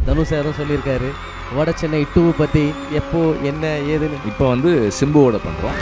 தனுஷ் சாரும் சொல்லியிருக்காரு வட சென்னை 2 பற்றி எப்போ என்ன ஏதுன்னு. இப்போ வந்து சிம்புவோட பண்ணுறோம்.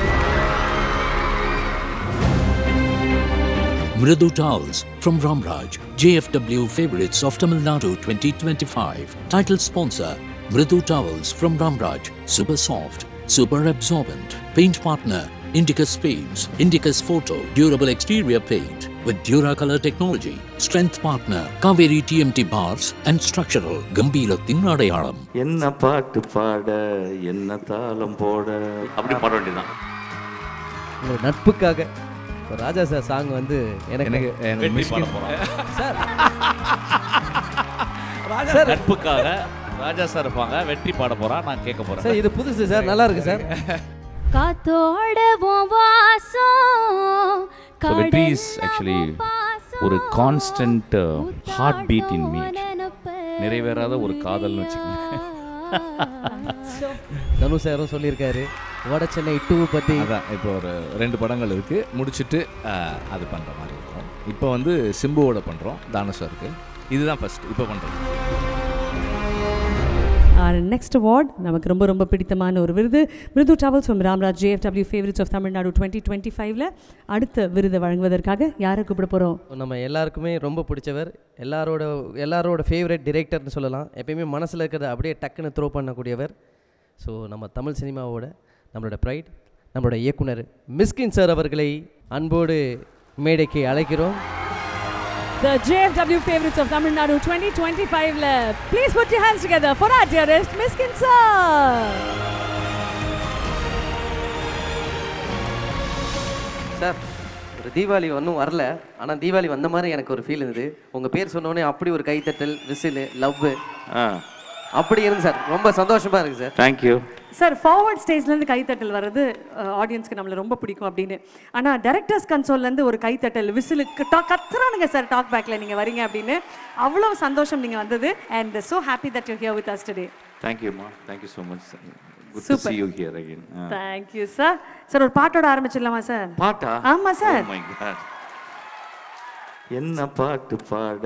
Mridu Towels from Ramraj, JFW Favorites of Tamil Nadu 2025. Title sponsor, Mridu Towels from Ramraj, super soft, super absorbent. Paint partner, Indicus Paints, Indicus Photo, durable exterior paint with Duracolor technology. Strength partner, Kaveri TMT bars and structural, Gambirathin Adayalam. என்ன பாட்டு பாட என்ன தாளம் போட அப்படி பாட வேண்டியதான். உங்கள் நட்புக்காக ராஜா சார் சாங் வந்து எனக்கு சார் சார் நட்புக்காக ராஜா சார் இருப்பாங்க, வெற்றி பாட போறா, நான் கேட்க போறேன் சார். இது புதுசு சார், நல்லா இருக்கு சார். காத்தோட வாசம் வெற்றி இஸ் ஆக்சுவலி ஒரு constant heartbeat in me, நிறைவேறாத ஒரு காதல்னு வச்சுக்கோங்க. தனுஷ் சாரும் சொல்லியிருக்காரு வட சென்னை 2 பற்றி. அதான் இப்போ ஒரு 2 படங்கள் இருக்குது, முடிச்சுட்டு அது பண்ணுற மாதிரி இருக்கும். இப்போ வந்து சிம்புவோட பண்ணுறோம், தானசாருக்கு. இதுதான் ஃபஸ்ட் இப்போ பண்ணுறோம். நெக்ஸ்ட் அவார்ட் நமக்கு ரொம்ப ரொம்ப பிடித்தமான ஒரு விருது, Miruthu travels from Ramraj JFW favourites of Tamil Nadu 2025ல அடுத்த விருதை வழங்குவதற்காக யாரை கூப்பிட போகிறோம்? நம்ம எல்லாருக்குமே ரொம்ப பிடிச்சவர், எல்லாரோட ஃபேவரட் டிரெக்டர்னு சொல்லலாம். எப்பயுமே மனசில் இருக்கிறத அப்படியே டக்குன்னு த்ரோ பண்ணக்கூடியவர். ஸோ நம்ம தமிழ் சினிமாவோட நம்மளோட ப்ரைட், நம்மளோட இயக்குனர் மிஸ்கின் சார் அவர்களை அன்போடு மேடைக்கு அழைக்கிறோம். The JFW Favorites of Tamil Nadu 2025ல please put your hands together for our dearest Miskin sir. Sir, ஒரு தீபாவளி ஒன்றும் வரல, ஆனால் தீபாவளி வந்த மாதிரி எனக்கு ஒரு ஃபீல் இருந்தது. உங்கள் பேர் சொன்னோடனே அப்படி ஒரு கைத்தட்டல், விசில், லவ் அப்படி இருந்து சார். ரொம்ப சந்தோஷமாக இருக்குது சார். Thank you sir. ஃபார்வர்ட் ஸ்டேஜ்லேருந்து கைத்தட்டல் வர்றது ஆடியன்ஸ்க்கு நம்மளை ரொம்ப பிடிக்கும் அப்படின்னு. ஆனால் டைரக்டர்ஸ் கன்சோல்லேருந்து ஒரு கைத்தட்டல், விசிலுக்கு கத்துறானுங்க சார் டாக் பேக்கில் நீங்கள் வரீங்க அப்படின்னு. அவ்வளோ சந்தோஷம் நீங்கள் வந்தது. And so happy that you here with us today. தேங்க்யூம்மா, thank you so much. Good to see you here again. Thank you sir. Sir ஒரு பாட்டோட ஆரம்பிச்சிடலாமா சார்? பாட்டா? ஆமாம் சார். Oh my God. என்ன பாட்டு பாட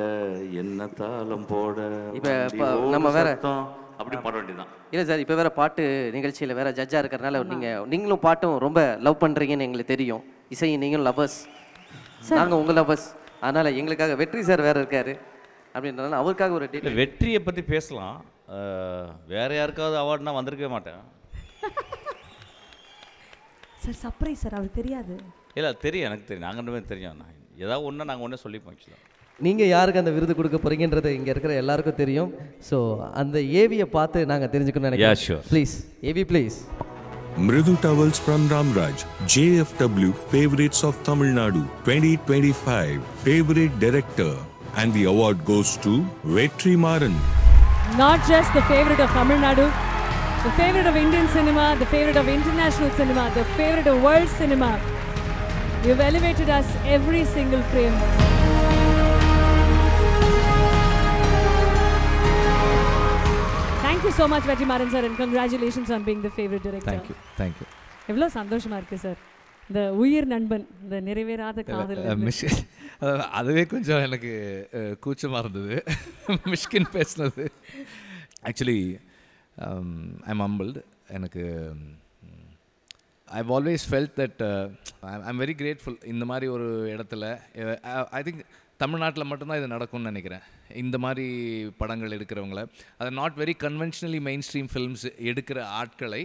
என்ன தாளம் போட இப்போ நம்ம வேற அப்படி பாட வேண்டியதான். இல்லை சார், இப்போ வேற பாட்டு நிகழ்ச்சியில் வேற ஜட்ஜாக இருக்கிறனால நீங்களும் பாட்டும் ரொம்ப லவ் பண்ணுறீங்கன்னு எங்களுக்கு தெரியும். இசை நீங்களும் லவ்வர்ஸ், நாங்கள் உங்கள் லவ்வர்ஸ். அதனால் எங்களுக்காக வெற்றி சார் வேற இருக்காரு அப்படின்றதுனால அவருக்காக ஒரு டீட்டெயில். வெற்றியை பற்றி பேசலாம், வேற யாருக்காவது அவார்ட்னா வந்திருக்கவே மாட்டேன் சார். சர்ப்ரைஸ் சார், அவருக்கு தெரியாது. இல்லை தெரியும், எனக்கு தெரியும், நாங்கள் 2 பேரும் தெரியும். நான் ஏதாவது ஒன்று நாங்கள் ஒன்றே சொல்லிப்போம். ஆக்சுவலாக நீங்கள் யாருக்கு அந்த விருது கொடுக்க போகிறீங்கன்றது இங்கே இருக்கிற எல்லாருக்கும் தெரியும். ஸோ அந்த ஏவியை பார்த்து நாங்கள் தெரிஞ்சுக்கணும்னு நினைக்கிறேன். sure. Please AV please. Mridu Towels from Ramraj, JFW Favorites of Tamil Nadu 2025 Favorite Director, and the award goes to Vetri Maran. Not just the favorite of Tamil Nadu, the favorite of Indian cinema, the favorite of international cinema, the favorite of world cinema. You've elevated us every single frame. Thank you so much, Vetri Maran sir, and congratulations on being the favorite director. Thank you. எவ்வளோ சந்தோஷமா இருக்கு sir. இந்த உயிர் நண்பன், இந்த நிறைவேறாத காதல். அதுவே கொஞ்சம் எனக்கு கூச்சமாக இருந்தது மிஷ்கின் பேசுனது. Actually I'm humbled. எனக்கு I've always felt that I'm very grateful. இந்த மாதிரி ஒரு இடத்துல ஐ திங்க் தமிழ்நாட்டில் மட்டும்தான் இது நடக்கும்னு நினைக்கிறேன். இந்த மாதிரி படங்கள் எடுக்கிறவங்கள, அதை not very conventionally main stream films எடுக்கிற ஆட்களை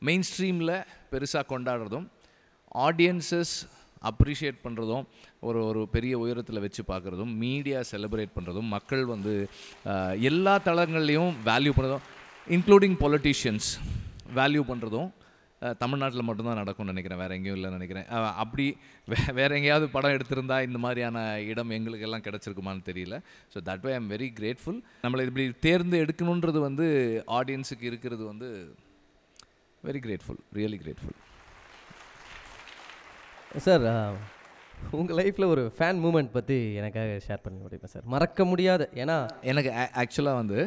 மெயின் ஸ்ட்ரீமில் பெருசாக கொண்டாடுறதும், ஆடியன்ஸஸ் அப்ரிஷியேட் பண்ணுறதும், ஒரு பெரிய உயரத்தில் வச்சு பார்க்குறதும், மீடியா செலிப்ரேட் பண்ணுறதும், மக்கள் வந்து எல்லா தளங்கள்லேயும் வேல்யூ பண்ணுறதும், இன்க்ளூடிங் பொலிட்டீஷியன்ஸ் வேல்யூ பண்ணுறதும் தமிழ்நாட்டில் மட்டும்தான் நடக்கும்னு நினைக்கிறேன். வேறு எங்கேயும் இல்லைன்னு நினைக்கிறேன். அப்படி வேறு எங்கேயாவது படம் எடுத்திருந்தால் இந்த மாதிரியான இடம் எங்களுக்கெல்லாம் கிடச்சிருக்குமான்னு தெரியல. So that way I'm very grateful. நம்மளை இப்படி தேர்ந்து எடுக்கணுன்றது வந்து ஆடியன்ஸுக்கு இருக்கிறது வந்து very grateful, really grateful. Sir, உங்கள் லைஃப்பில் ஒரு ஃபேன் மூமெண்ட் பற்றி எனக்காக ஷேர் பண்ண முடியுமா சார்? மறக்க முடியாத, ஏன்னா எனக்கு ஆக்சுவலாக வந்து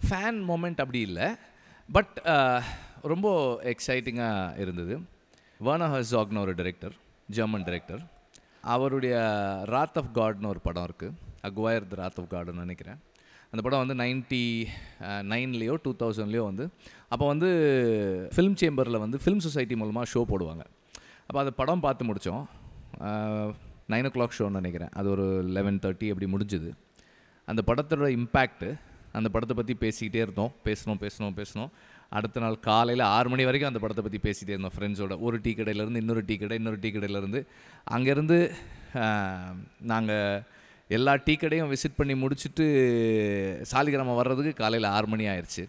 ஃபேன் மூமெண்ட் அப்படி இல்லை, பட் ரொம்ப எக்ஸைட்டிங்காக இருந்தது. வர்னர் ஹெர்சாக்னு ஒரு டைரக்டர், ஜெர்மன் டைரக்டர். அவருடைய ராத் ஆஃப் காட்னு ஒரு படம் இருக்குது, அக்வயர் த ராத் ஆஃப் காட்னு நினைக்கிறேன். அந்த படம் வந்து 99லேயோ 2000லேயோ வந்து அப்போ வந்து ஃபிலிம் சேம்பரில் வந்து ஃபிலிம் சொசைட்டி மூலமாக ஷோ போடுவாங்க. அப்போ அந்த படம் பார்த்து முடித்தோம். 9 o'clock ஷோன்னு நினைக்கிறேன். அது ஒரு 11:30 அப்படி முடிஞ்சுது. அந்த படத்தோட இம்பேக்ட்டு, அந்த படத்தை பற்றி பேசிக்கிட்டே இருந்தோம். பேசணும். அடுத்த நாள் காலையில் 6 மணி வரைக்கும் அந்த படத்தை பற்றி பேசிகிட்டே இருந்தோம் ஃப்ரெண்ட்ஸோட. ஒரு டீ கடையிலேருந்து இன்னொரு டீ கடையிலேருந்து அங்கேருந்து நாங்கள் எல்லா டீ கடையும் விசிட் பண்ணி முடிச்சுட்டு சாலிகிராமம் வர்றதுக்கு காலையில் 6 மணி ஆயிடுச்சு.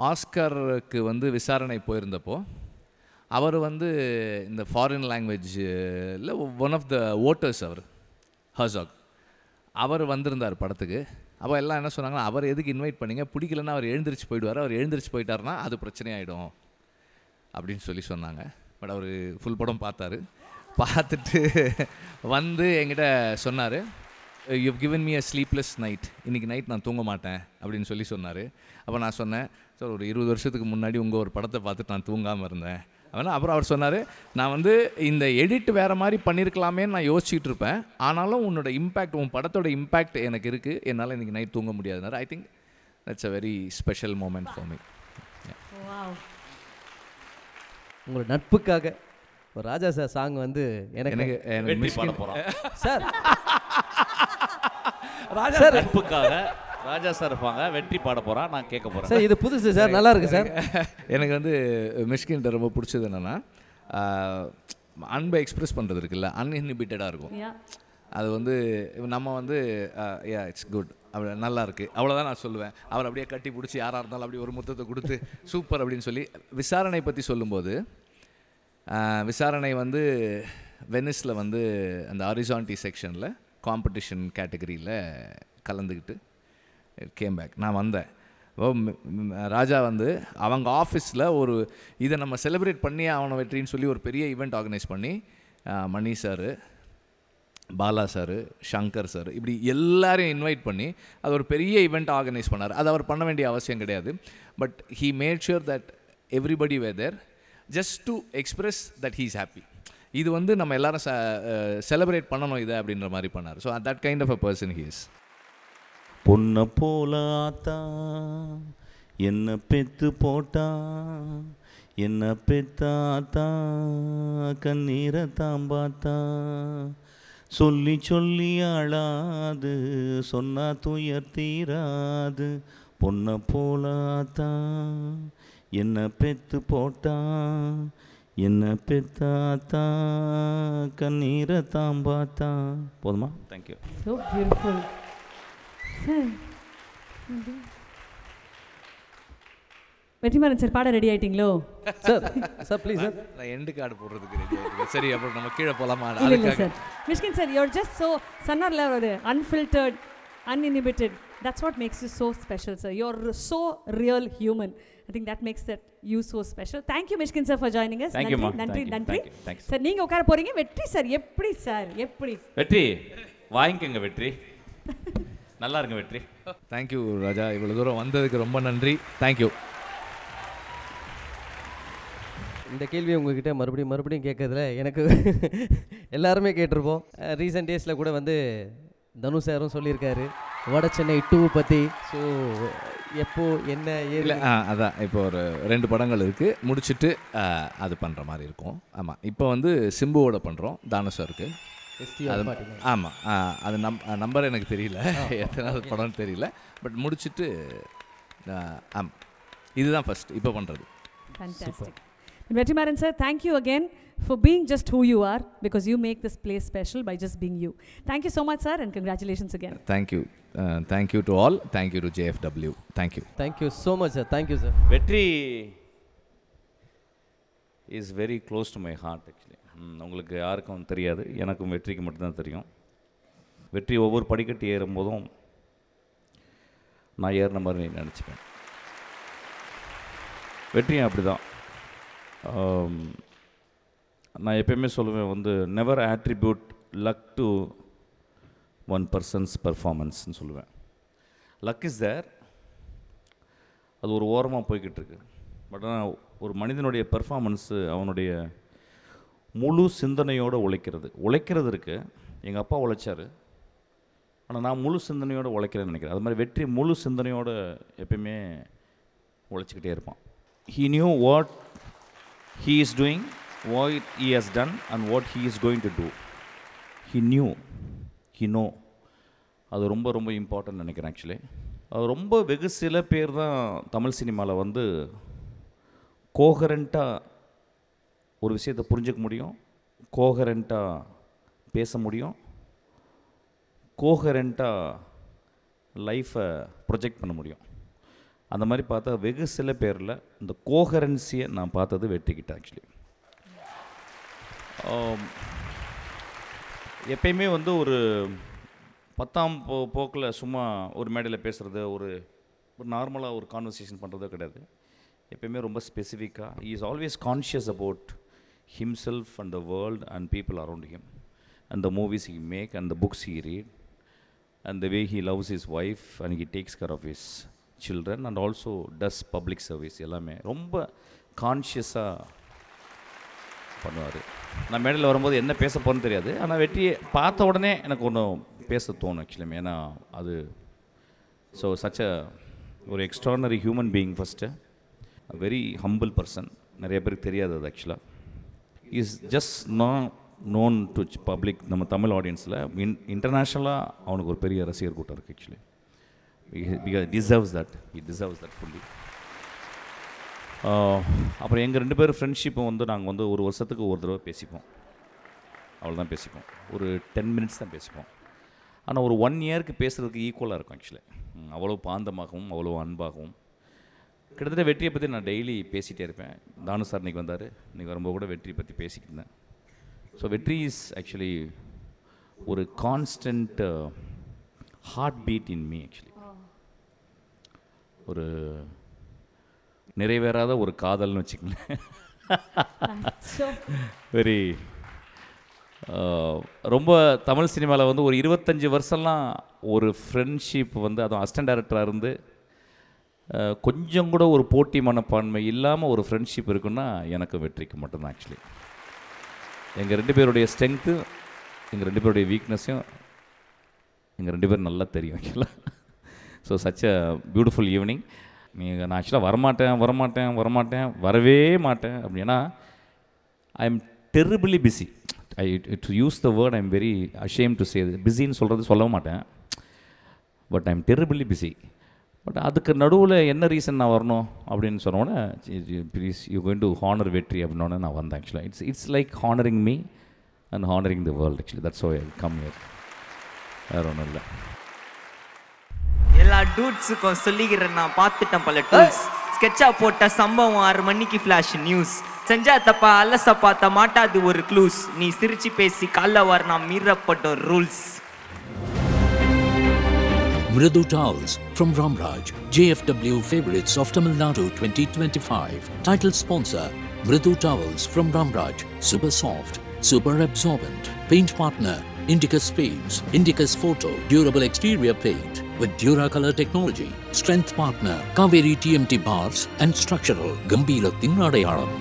ஆஸ்கருக்கு வந்து விசாரணை போயிருந்தப்போ அவர் வந்து இந்த ஃபாரின் லாங்குவேஜில் ஒன் ஆஃப் த ஓட்டர்ஸ், அவர் ஹர்சாக், அவர் வந்திருந்தார் படத்துக்கு. அப்போ எல்லாம் என்ன சொன்னாங்கன்னா, அவர் எதுக்கு இன்வைட் பண்ணிங்க, பிடிக்கலன்னா அவர் எழுந்திரிச்சு போயிடுவார், அவர் எழுந்திரிச்சு போயிட்டாருன்னா அது பிரச்சனையாயிடும் அப்படின்னு சொன்னாங்க. பட் அவர் ஃபுல் படம் பார்த்துட்டு வந்து என்கிட்ட சொன்னார், you given me a sleepless night, இன்றைக்கி நைட் நான் தூங்க மாட்டேன் அப்படின்னு சொன்னார். அப்போ நான் சொன்னேன், சார் ஒரு 20 வருஷத்துக்கு முன்னாடி உங்கள் ஒரு படத்தை பார்த்துட்டு நான் தூங்காமல் இருந்தேன். அப்புறம் அவர் சொன்னார், நான் வந்து இந்த எடிட் வேறு மாதிரி பண்ணியிருக்கலாமேன்னு நான் யோசிச்சுட்டு இருப்பேன், ஆனாலும் உன்னோட இம்பேக்ட், உன் படத்தோட இம்பேக்ட் எனக்கு இருக்குது, என்னால் இன்றைக்கி நைட் தூங்க முடியாதுனாரு. I think that's a very special moment for me. உங்களோட நட்புக்காக ஒரு ராஜா சார் சாங் வந்து எனக்கு பாட போகிறோம் சார். ராஜா சார் நட்புக்காக ராஜா சார் இருப்பாங்க, வெற்றி பாட போகிறான், நான் கேட்க போகிறேன். சார் இது புதுசு சார், நல்லா இருக்கு சார். எனக்கு வந்து மிஷ்கின்ட்ட ரொம்ப பிடிச்சது என்னென்னா, அன்பை எக்ஸ்பிரஸ் பண்ணுறது இருக்குல்ல, அன்இன்ஹிபிட்டடாக இருக்கும். அது வந்து நம்ம வந்து இட்ஸ் குட், அப்படி நல்லா இருக்குது, அவ்வளோதான் நான் சொல்லுவேன். அவர் அப்படியே கட்டி பிடிச்சி யாராக இருந்தாலும் அப்படி ஒரு முத்தத்தை கொடுத்து சூப்பர் அப்படின்னு சொல்லி. விசாரணை பற்றி சொல்லும்போது, விசாரணை வந்து வெனிஸில் வந்து அந்த ஹாரிசான்டி செக்ஷனில் காம்படிஷன் கேட்டகரியில் கலந்துக்கிட்டு கேம் பேக். நான் வந்தேன். ராஜா வந்து அவங்க ஆஃபீஸில் ஒரு இதை நம்ம செலிப்ரேட் பண்ணி அவனை வெற்றின்னு சொல்லி ஒரு பெரிய ஈவெண்ட் ஆர்கனைஸ் பண்ணி Mani sir, Bala sir, Shankar sir, இப்படி எல்லாரையும் இன்வைட் பண்ணி அது ஒரு பெரிய ஈவெண்ட் ஆர்கனைஸ் பண்ணார். அது அவர் பண்ண வேண்டிய அவசியம் கிடையாது. But he made sure that everybody were there just to express that he is happy. இது வந்து நம்ம எல்லாரும் செலிப்ரேட் பண்ணணும் இதை அப்படின்ற மாதிரி பண்ணார். So that kind of a person he is. பொண்ணை போல ஆத்தா என்ன பெத்து போட்டா, என்ன பெத்தாத்தா கண்ணீரை தாம்பாத்தா, சொல்லி சொல்லி அழாது சொன்னா துயர் தீராது, பொண்ணை போல ஆத்தா என்ன பெத்து போட்டா, என்ன பெத்தாத்தா கண்ணீரை தாம்பாத்தா. போதுமா? Thank you. So beautiful. Vetrimaaran sir பாட ரெடி ஆயிட்டீங்களோ? Sir please sir. நான் எண்டு கார்டு போடுறதுக்கு ரெடி ஆகிடுங்க. சரி, அப்புறம் நம்ம கீழே போகலாமா? இல்லை sir. Mysskin sir, you are just so சொன்னார்ல, ஒரு unfiltered, uninhibited. That's what makes you so special sir. You are so real human. I think that makes that you so special. Thank you Mishkin sir for joining us. நன்றி sir. நீங்க உட்கார போறீங்க. வெற்றி sir எப்படி sir, எப்படி வெற்றி வாங்கிக்கங்க வெற்றி. நல்லா இருங்க வெற்றி. தேங்க்யூ ராஜா, இவ்வளோ தூரம் வந்ததுக்கு ரொம்ப நன்றி. தேங்க்யூ. இந்த கேள்வியை உங்ககிட்ட மறுபடியும் கேட்கறதுல எனக்கு எல்லாருமே கேட்டிருப்போம். ரீசெண்ட் டேஸில் கூட வந்து தனுஷ் சாரும் சொல்லியிருக்காரு வட சென்னை 2 பற்றி. ஸோ எப்போ என்ன இல்லை அதான் இப்போ ஒரு 2 படங்கள் இருக்குது, முடிச்சுட்டு அது பண்ணுற மாதிரி இருக்கும். ஆமாம், இப்போ வந்து சிம்புவோட பண்ணுறோம் தானு சாருக்கு. ஆமாம், அது நம்பர் எனக்கு தெரியல, எத்தனாவது படம்னு தெரியல. பட் முடிச்சுட்டு ஆமாம், இதுதான் ஃபர்ஸ்ட் இப்போ பண்ணுறது. Fantastic. Vetrimaran sir, thank you again for being just who you are, because you make this place special by just being you. Thank you so much sir, and congratulations again. Thank you. Thank you to all. Thank you to JFW. Thank you. Thank you so much sir. Thank you sir. Vetri is very close to my heart actually. உங்களுக்கு யாருக்கும் தெரியாது, எனக்கும் வெற்றிக்கு மட்டும்தான் தெரியும். வெற்றி ஒவ்வொரு படிக்கட்டு ஏறும்போதும் நான் ஏறின மாதிரி நினச்சிப்பேன். வெற்றியும் அப்படி தான். நான் எப்பயுமே சொல்லுவேன் வந்து never attribute luck to one person's பர்ஃபார்மன்ஸ்ன்னு சொல்லுவேன். லக் இஸ் தேர், அது ஒரு ஓரமாக போய்கிட்டு இருக்கு. பட் ஆனால் ஒரு மனிதனுடைய பெர்ஃபார்மன்ஸு அவனுடைய முழு சிந்தனையோடு உழைக்கிறது இருக்குது. எங்கள் அப்பா உழைச்சார், ஆனால் நான் முழு சிந்தனையோடு உழைக்கிறேன்னு நினைக்கிறேன். அது மாதிரி வெற்றி முழு சிந்தனையோடு எப்பயுமே உழைச்சிக்கிட்டே இருப்பான். He knew what he is doing, what he has done and what he is going to do. He knew, he know. அது ரொம்ப ரொம்ப இம்பார்ட்டன்ட் நினைக்கிறேன். ஆக்சுவலி அது ரொம்ப வெகு சில பேர் தான் தமிழ் சினிமாவில் வந்து கோஹரண்ட்டாக ஒரு விஷயத்தை புரிஞ்சிக்க முடியும், கோஹரண்ட்டாக பேச முடியும், கோஹரண்ட்டாக லைஃப்பை ப்ரொஜெக்ட் பண்ண முடியும். அந்த மாதிரி பார்த்தா வெகு சில பேரில் இந்த கோஹரன்சியை நான் பார்த்தது வெற்றிக்கிட்டேன். ஆக்சுவலி எப்பயுமே வந்து ஒரு 10ஆம் போக்கில் சும்மா ஒரு மேடையில் பேசுகிறது, ஒரு நார்மலாக ஒரு கான்வர்சேஷன் பண்ணுறதோ கிடையாது. எப்பயுமே ரொம்ப ஸ்பெசிஃபிக்காக he is always conscious about himself and the world and people around him and the movies he make and the books he read and the way he loves his wife and he takes care of his children and also does public service. எல்லாமே ரொம்ப கான்ஷியஸாக பண்ணுவார். நான் மேடையில் வரும்போது என்ன பேச போகிறேன்னு தெரியாது, ஆனால் வெற்றியை பார்த்த உடனே எனக்கு ஒன்று பேச தோணும் ஆக்சுவலி. ஏன்னா அது ஸோ சச் ஒரு extraordinary human being first, very humble person. நிறைய பேருக்கு தெரியாது அது ஆக்சுவலாக. Is just not known to public. நம்ம தமிழ் ஆடியன்ஸில் இன்டர்நேஷ்னலாக அவனுக்கு ஒரு பெரிய ரசிகர் கூட்டம் இருக்குது actually. he deserves that fully. அப்புறம் எங்கள் 2 பேர் ஃப்ரெண்ட்ஷிப்பை வந்து நாங்கள் வந்து ஒரு வருஷத்துக்கு ஒரு தடவை பேசிப்போம், அவ்வளோதான் பேசிப்போம். ஒரு 10 minutes தான் பேசிப்போம். ஆனால் ஒரு 1 yearக்கு பேசுகிறதுக்கு ஈக்குவலாக இருக்கும் ஆக்சுவலி. அவ்வளோ பாந்தமாகவும் அவ்வளோ அன்பாகவும். கிட்டத்தட்ட வெற்றியை பற்றி நான் டெய்லி பேசிகிட்டே இருப்பேன். தானு சார் இன்றைக்கி வந்தார், இன்றைக்கி வரும்போது கூட வெற்றியை பற்றி பேசிக்கிட்டு இருந்தேன். ஸோ வெற்றி இஸ் ஆக்சுவலி ஒரு constant heartbeat in me actually. ஒரு நிறைவேறாத ஒரு காதல்னு வச்சுக்கங்களேன். வெரி ரொம்ப தமிழ் சினிமாவில் வந்து ஒரு 25 வருஷம்லாம் ஒரு ஃப்ரெண்ட்ஷிப் வந்து, அதுவும் அசிஸ்டன்ட் டைரக்டராக இருந்து கொஞ்சம் கூட ஒரு போட்டி மனப்பான்மை இல்லாமல் ஒரு ஃப்ரெண்ட்ஷிப் இருக்குன்னா எனக்கு வெற்றிக்கு மட்டும்தான் ஆக்சுவலி. எங்கள் 2 பேருடைய ஸ்ட்ரென்த்து, எங்கள் 2 பேருடைய வீக்னஸையும் எங்கள் 2 பேரும் நல்லா தெரியும் ஆக்சுவலாக. So such a beautiful evening. நான் ஆக்சுவலாக வரவே மாட்டேன் அப்படின்னா I am terribly busy. To use the word I am very ashamed to say. பிஸின்னு சொல்லவும் மாட்டேன், but I am terribly busy. But அதுக்கு நடுவில் என்ன ரீசன் நான் வரணும் அப்படின்னு சொன்னோன்னே, please you going to honour Vetri அப்படின்னோடனே நான் வந்தேன் ஆக்சுவலாக. It's like honouring me and honouring the world actually. That's why I come here, வேறு ஒன்றும் இல்லை. எல்லா டூட்ஸுக்கும் சொல்லிக்கிறேன், நான் பார்த்துட்டேன் பல டூல்ஸ். ஸ்கெட்சா போட்ட சம்பவம் 6 மணிக்கு ஃப்ளாஷ் நியூஸ். செஞ்சா தப்பா அலச பார்த்த மாட்டாது ஒரு க்ளூஸ். நீ சிரிச்சு பேசி காலைல வர நான் மீறப்பட்ட rules. Mridu Towels from Ramraj, JFW Favorites of Tamil Nadu 2025. Title sponsor, Mridu Towels from Ramraj, super soft, super absorbent. Paint partner, Indicus Paints, Indicus Photo, durable exterior paint with Duracolor technology. Strength partner, Kaveri TMT Bars and Structural, Gambirathin Adayalam.